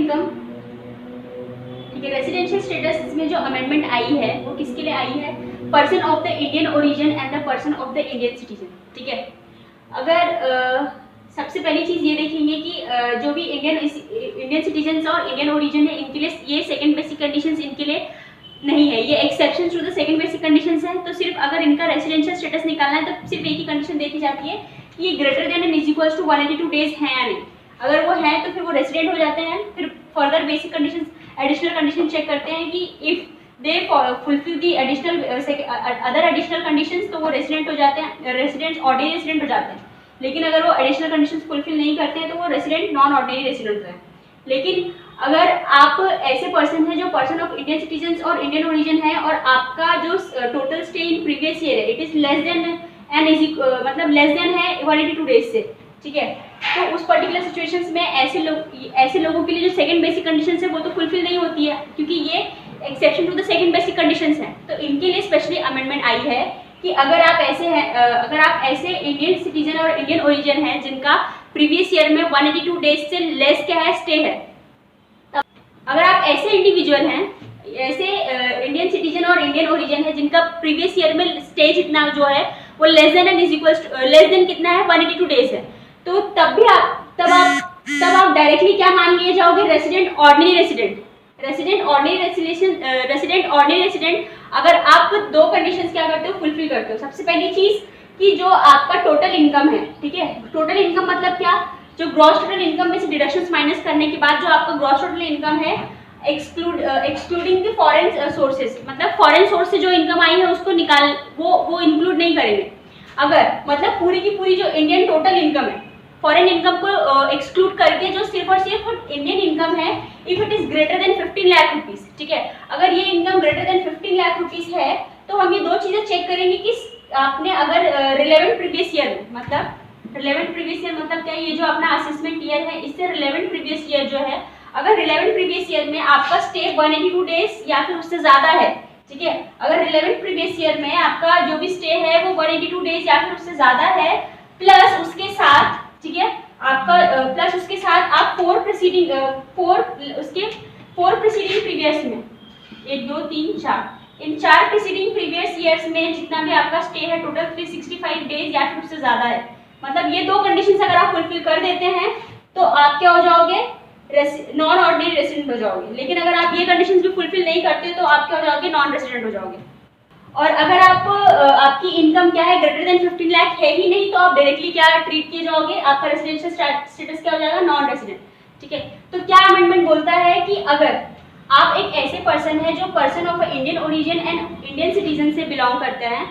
Income, ठीक है। Residential status में जो अमेंडमेंट आई है वो किसके लिए आई है? Person of the Indian origin and the person of the Indian citizen, ठीक है। अगर सबसे पहली चीज ये देखेंगे कि जो भी इंडियन सिटीजन और इंडियन ओरिजिन है इनके लिए ये सेकंड बेसिक कंडीशंस इनके लिए नहीं है, ये exception to the second basic conditions है। तो सिर्फ अगर इनका रेसिडेंशियल स्टेटस निकालना है तो सिर्फ एक ही कंडीशन देखी जाती है कि ये greater than and is equals to 182 days है या नहीं। अगर वो है तो फिर वो रेसिडेंट हो जाते हैं। फिर further basic conditions, additional condition check करते हैं कि if they fulfil the additional other additional conditions तो वो रेसिडेंट हो जाते हैं, रेसिडेंट ऑर्डिनरी रेसिडेंट हो जाते हैं। लेकिन अगर वो एडिशनल कंडीशंस फुलफिल नहीं करते हैं तो वो रेसिडेंट नॉन ऑर्डिनरी रेसिडेंट है। लेकिन अगर आप ऐसे पर्सन है जो पर्सन ऑफ इंडियन सिटीजन और इंडियन ओरिजिन है और आपका जो total stay in previous year है it is less than and मतलब लेस देन है 182 डेज से, ठीक है। तो उस पर्टिकुलर सिचुएशंस में ऐसे लोगों के लिए जो सेकंड बेसिक कंडीशंस है वो तो फुलफिल नहीं होती है क्योंकि ये exception to the second basic conditions है। तो इनके लिए स्पेशली अमेंडमेंट आई है कि अगर आप ऐसे इंडियन सिटीजन और इंडियन ओरिजिन है जिनका प्रीवियस ईयर में 182 डेज से लेस क्या है स्टे है, अगर आप ऐसे इंडिविजुअल हैं, ऐसे इंडियन सिटीजन और इंडियन ओरिजिन है जिनका प्रीवियस ईयर में स्टे जितना जो है वो less than and is equals less than कितना है 182 डेज है, तो तब आप डायरेक्टली क्या मान लिए जाओगे? Resident ordinary resident. Resident ordinary resident अगर आप दो कंडीशंस क्या करते हो? फुलफिल करते हो। सबसे पहली चीज कि जो आपका टोटल इनकम है, ठीक है। टोटल इनकम मतलब क्या? जो ग्रॉस टोटल इनकम में से डिडक्शंस माइनस करने के बाद जो आपका ग्रॉस टोटल इनकम है एक्सक्लूडिंग द फॉरेन सोर्सेज, मतलब फॉरेन सोर्स से जो इनकम आई है उसको निकाल वो इंक्लूड नहीं करेंगे। अगर मतलब पूरी की पूरी जो इंडियन टोटल इनकम है फॉरेन इनकम को एक्सक्लूड करके जो सिर्फ और सिर्फ इंडियन इनकम है if it is greater than 15 lakh rupees, ठीक है। अगर ये income greater than 15 lakh rupees है तो हम ये दो चीजें चेक करेंगे कि आपने अगर रिलेवेंट प्रीवियस ईयर में, मतलब रिलेवेंट प्रीवियस ईयर मतलब क्या? ये जो अपना असेसमेंट ईयर है इससे रिलेवेंट प्रीवियस ईयर जो है, अगर रिलेवेंट प्रीवियस ईयर में आपका स्टे 182 डेज या फिर उससे ज्यादा है, ठीक है। अगर रिलेवेंट प्रीवियस ईयर में आपका जो भी स्टे है वो 182 डेज या फिर उससे ज्यादा है, प्लस उसके साथ, ठीक है, आपका प्लस उसके साथ आप फोर प्रीसीडिंग प्रीवियस में 1 2 3 4 इन 4 प्रीसीडिंग प्रीवियस ईयर्स में जितना भी आपका स्टे है टोटल 365 डेज या फिर उससे ज्यादा है, मतलब ये दो कंडीशंस अगर आप फुलफिल कर देते हैं तो आप क्या हो जाओगे? नॉन ऑर्डिनरी रेसिडेंट हो जाओगे। लेकिन अगर आप ये कंडीशंस भी फुलफिल नहीं करते तो आप क्या हो जाओगे? नॉन रेसिडेंट हो जाओगे। और अगर आपकी इनकम क्या है? ग्रेटर देन 15 लाख है ही नहीं तो आप डायरेक्टली क्या ट्रीट किए जाओगे? आपका रेसिडेंशियल स्टेटस क्या हो जाएगा? नॉन रेसिडेंट, ठीक है। तो क्या अमेंडमेंट बोलता है कि अगर आप एक ऐसे पर्सन है जो person of Indian origin and Indian citizen से बिलोंग करते हैं,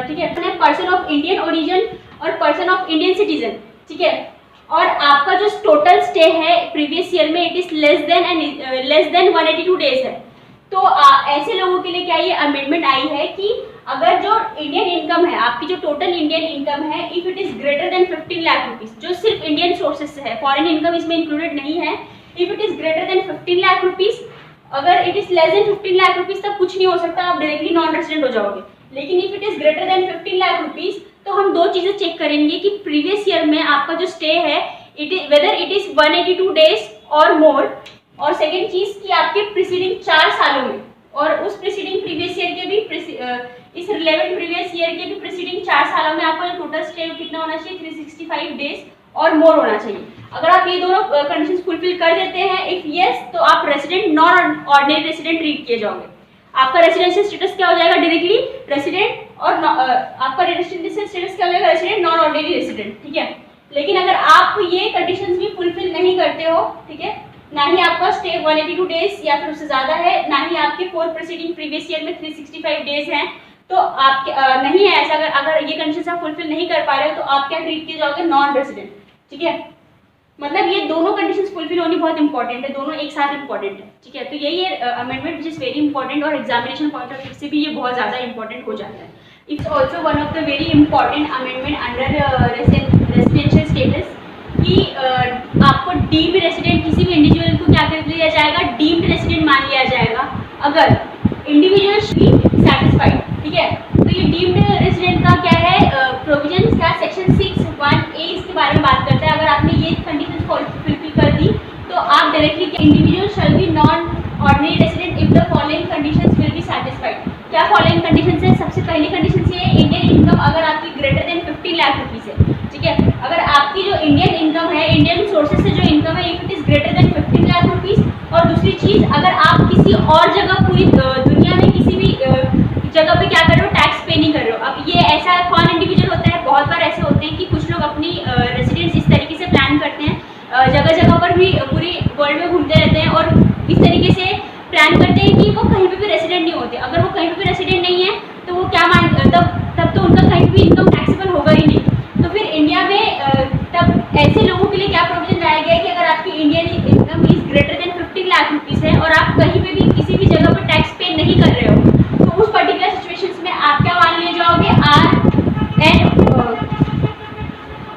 ठीक है, पर्सन ऑफ इंडियन ओरिजिन और पर्सन ऑफ इंडियन सिटीजन, ठीक है, और आपका जो टोटल स्टे है प्रीवियस ईयर में it is less then 182 days है, तो ऐसे लोगों के लिए क्या ये अमेंडमेंट आई है कि अगर जो इंडियन इनकम है, आपकी जो टोटल इंडियन इनकम है, if it is greater than 15 lakh rupees, जो सिर्फ इंडियन सोर्सेज से है, फॉरेन इनकम इसमें इंक्लूडेड नहीं है, if it is greater than 15 lakh rupees, अगर it is less than 15 lakh rupees तक कुछ नहीं हो सकता, आप डायरेक्टली नॉन रेसिडेंट हो जाओगे। लेकिन if it is greater than 15 lakh rupees तो हम दो चीजें चेक करेंगे कि प्रीवियस ईयर में आपका जो स्टे है वेदर इट इज 182 डेज और मोर, और सेकेंड चीज कि आपके प्रीसीडिंग 4 सालों में और उस प्रीसीडिंग प्रीवियस ईयर के भी इस रिलेवेंट प्रीवियस ईयर के भी प्रीसीडिंग 4 सालों में आपका टोटल स्टे कितना होना चाहिए? 365 डेज और मोर होना चाहिए। अगर आप ये दोनों कंडीशंस फुलफिल कर देते हैं, इफ यस, तो आप resident non ordinary resident treat किए जाओगे। आपका रेसिडेंशियल स्टेटस क्या हो जाएगा? डायरेक्टली रेसिडेंट, और आपका रेसिडेंशियल स्टेटस क्या हो जाएगा? रेसिडेंट नॉन ऑर्डिनरी रेसिडेंट, ठीक है। लेकिन अगर आप ये कंडीशंस भी फुलफिल नहीं करते हो, ठीक है, ना ही आपका स्टे 182 डेज या फिर उससे ज्यादा है, ना ही आपके 4 प्रीसीडिंग प्रीवियस ईयर में 365 डेज हैं, तो आप नहीं है ऐसा, अगर ये कंडीशंस आप फुलफिल नहीं कर पा रहे हो तो आप क्या ट्रीट किए जाओगे? नॉन रेसिडेंट, ठीक है। मतलब ये दोनों कंडीशंस फुलफिल होनी बहुत इंपॉर्टेंट है, दोनों एक साथ इंपॉर्टेंट है, ठीक है। तो यही है amendment which is very important, और एग्जामिनेशन पॉइंट ऑफ व्यू से भी ये बहुत ज्यादा इंपॉर्टेंट हो जाता है। It's also one of the very important amendment under residential status कि आपको डीम्ड रेसिडेंट, किसी भी इंडिविजुअल को क्या कर लिया जाएगा? डीम्ड रेसिडेंट मान लिया जाएगा अगर इंडिविजुअल सेटिस्फाइड, ठीक है। तो ये डीम्ड रेसिडेंट का क्या है प्रोविजन का सेक्शन 6(1)(a) इसके बारे में बात करता है। अगर आपने ये कंडीशन फुलफिल कर दी तो आप directly directly individual shall be non ordinary resident if the following conditions will be satisfied. क्या फॉलोइंग कंडीशंस है? सबसे पहली कंडीशन ये है इंडियन इनकम अगर आपकी ग्रेटर देन 15 लाख रुपीज़ है, ठीक है। अगर आपकी जो इंडियन इनकम है, इंडियन सोर्सेज से जो इनकम है, if it is greater than 15 lakh rupees. और दूसरी चीज़, अगर आप किसी और जगह पूरी दुनिया में किसी भी जगह पे क्या कर रहे हो, टैक्स पे नहीं कर रहे हो। अब ये ऐसा कौन इंडिविजुअल होता है? बहुत बार ऐसे होते हैं कि कुछ लोग अपनी रेसिडेंस इस तरीके से प्लान करते हैं, जगह जगह पर भी पूरी वर्ल्ड में घूमते रहते हैं और इस तरीके से प्लान करते हैं कि वो कहीं पे भी रेसिडेंट नहीं होते। अगर वो कहीं पे भी रेसिडेंट नहीं है तो वो क्या तब तो उनका कहीं भी इनकम टैक्सेबल होगा ही नहीं। तो फिर इंडिया में तब ऐसे लोगों के लिए क्या प्रोविजन लाया गया है कि अगर आपकी Indian income is greater than 15 lakh rupees है और आप कहीं पे भी किसी भी जगह पर टैक्स पे नहीं कर रहे हो, तो उस पर्टिकुलर सिचुएशंस में आप क्या मान लिए जाओगे?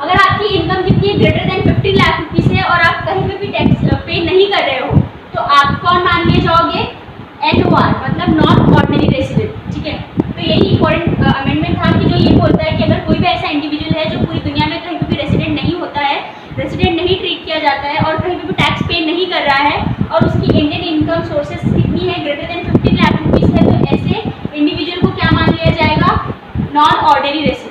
अगर आपकी इनकम कितनी है? ग्रेटर देन 15 लाख रुपीज़ है और आप कहीं पे भी टैक्स पे नहीं कर रहे हो, तो आप कौन मान लिए जाओगे? NOR, मतलब नॉन ऑर्डिनरी रेसिडेंट, ठीक है। तो यही इंपॉर्टेंट अमेंडमेंट था कि जो ये बोलता है कि अगर कोई भी ऐसा इंडिविजुअल है जो पूरी दुनिया में कहीं पे भी रेसिडेंट नहीं होता है, रेसिडेंट नहीं ट्रीट किया जाता है और कहीं पे भी टैक्स पे नहीं कर रहा है और उसकी इंडियन इनकम सोर्सेस कितनी है? ग्रेटर देन 15 लाख रुपीज़ है, तो ऐसे इंडिविजुअल को क्या मान लिया जाएगा? Non ordinary resident.